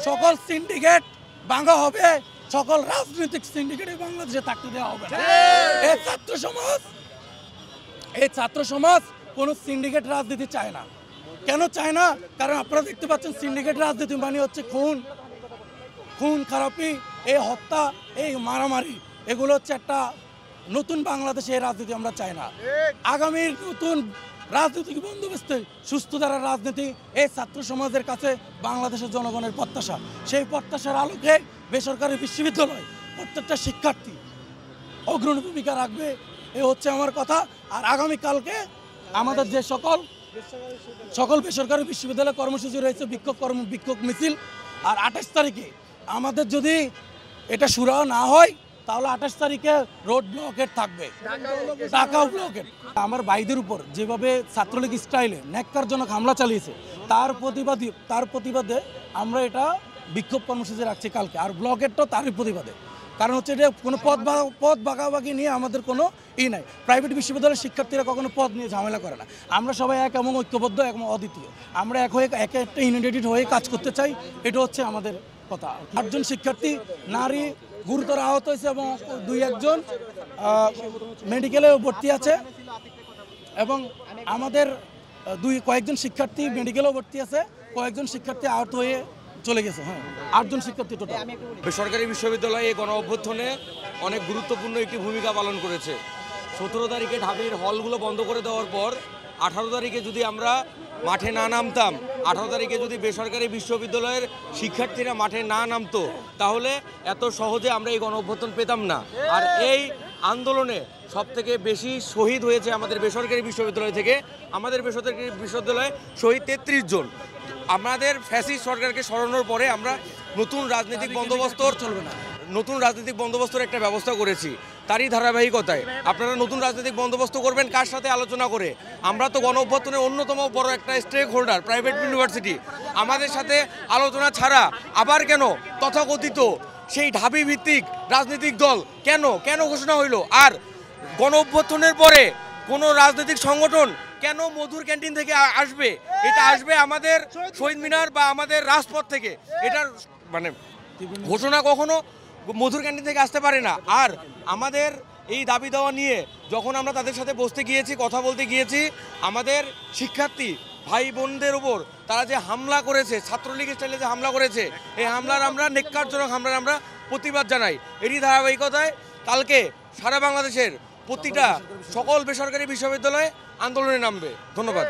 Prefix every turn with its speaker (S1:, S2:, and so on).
S1: সকল সিন্ডিকেট ভাঙা হবে, সকল রাজনৈতিক সিন্ডিকেটে বাংলাদেশে থাকতে দেওয়া হবে না। এই ছাত্র সমাজ কোনো সিন্ডিকেট রাজনীতি চায় না। কেন চায় না? কারণ আপনারা দেখতে পাচ্ছেন সিন্ডিকেট রাজনীতি মানে হচ্ছে খুন খারাপি, এই হত্যা, এই মারামারি, এগুলো হচ্ছে একটা নতুন বাংলাদেশে এই রাজনীতি আমরা চাই না। আগামীর নতুন রাজনৈতিক বন্দোবস্তে সুস্থ ধারার রাজনীতি এই ছাত্র সমাজের কাছে বাংলাদেশের জনগণের প্রত্যাশা। সেই প্রত্যাশার আলোকে বেসরকারি বিশ্ববিদ্যালয় প্রত্যেকটা শিক্ষার্থী অগ্রণী ভূমিকা রাখবে, এ হচ্ছে আমার কথা। আর আগামীকালকে আমাদের যে সকল বেসরকারি বিশ্ববিদ্যালয় কর্মসূচি রয়েছে, বিক্ষোভ মিছিল। আর 28 তারিখে আমাদের যদি এটা শুরু না হয় তাহলে 28 তারিখে রোড ব্লকেট থাকবে, ঢাকাও ব্লকেট। আমার ভাইদের উপর যেভাবে ছাত্রলীগ স্টাইলে ন্যাক্কারজনক হামলা চালিয়েছে তার প্রতিবাদে আমরা এটা বিক্ষোভ কর্মসূচি রাখছি কালকে। আর ব্লকেটটাও তারই প্রতিবাদে, কারণ হচ্ছে এটা কোনো পদ ভাগাভাগি নিয়ে আমাদের কোনো নাই। প্রাইভেট বিশ্ববিদ্যালয়ের শিক্ষার্থীরা কখনো পদ নিয়ে ঝামেলা করে না। আমরা সবাই এক এবং ঐক্যবদ্ধ এবং অদ্বিতীয়। আমরা একটা ইউনাইটেড হয়ে কাজ করতে চাই, এটা হচ্ছে আমাদের কথা। 8 জন শিক্ষার্থী নারী গুরুতর আহত হয়েছে এবং 2-1 জন মেডিকেলে ভর্তি আছে এবং আমাদের কয়েকজন শিক্ষার্থী মেডিকেলেও ভর্তি আছে, কয়েকজন শিক্ষার্থী আহত হয়ে চলে গেছে। হ্যাঁ, 8 জন শিক্ষার্থী টোটাল।
S2: বেসরকারি বিশ্ববিদ্যালয়ে গণ অভ্যুত্থানে অনেক গুরুত্বপূর্ণ একটি ভূমিকা পালন করেছে। 17 তারিখে ঢাবির হলগুলো বন্ধ করে দেওয়ার পর 18 তারিখে যদি আমরা মাঠে না নামতাম, 18 তারিখে যদি বেসরকারি বিশ্ববিদ্যালয়ের শিক্ষার্থীরা মাঠে না নামতো, তাহলে এত সহজে আমরা এই গণ অভ্যুত্থান পেতাম না। আর এই আন্দোলনে সবথেকে বেশি শহীদ হয়েছে আমাদের বেসরকারি বিশ্ববিদ্যালয় থেকে। আমাদের বেসরকারি বিশ্ববিদ্যালয়ে শহীদ 33 জন। আমাদের ফ্যাসিস্ট সরকারকে সরানোর পরে আমরা নতুন রাজনৈতিক বন্দোবস্তর একটা ব্যবস্থা করেছি। তারই ধারাবাহিকতায় আপনারা নতুন রাজনৈতিক বন্দোবস্ত করবেন কার সাথে আলোচনা করে? আমরা তো গণ অভ্যুত্থানের অন্যতম বড় একটা স্টেক হোল্ডার, প্রাইভেট ইউনিভার্সিটি। আমাদের সাথে আলোচনা ছাড়া আবার কেন তথাকথিত সেই ঢাবি ভিত্তিক রাজনৈতিক দল কেন ঘোষণা হইল? আর গণ অভ্যুত্থানের পরে কোনো রাজনৈতিক সংগঠন কেন মধুর ক্যান্টিন থেকে আসবে? এটা আসবে আমাদের শহীদ মিনার বা আমাদের রাজপথ থেকে। এটার মানে ঘোষণা কখনো মধুর ক্যান্টিন থেকে আসতে পারে না। আর আমাদের এই দাবি দেওয়া নিয়ে যখন আমরা তাদের সাথে বসতে গিয়েছি, কথা বলতে গিয়েছি, আমাদের শিক্ষার্থী ভাই বোনদের উপর তারা যে হামলা করেছে, ছাত্রলীগ স্টাইলে যে হামলা করেছে, এই হামলার আমরা ন্যাক্কারজনক হামলার আমরা প্রতিবাদ জানাই। এরই ধারাবাহিকতায় কালকে সারা বাংলাদেশের প্রতিটা সকল বেসরকারি বিশ্ববিদ্যালয়ে আন্দোলনে নামবে। ধন্যবাদ।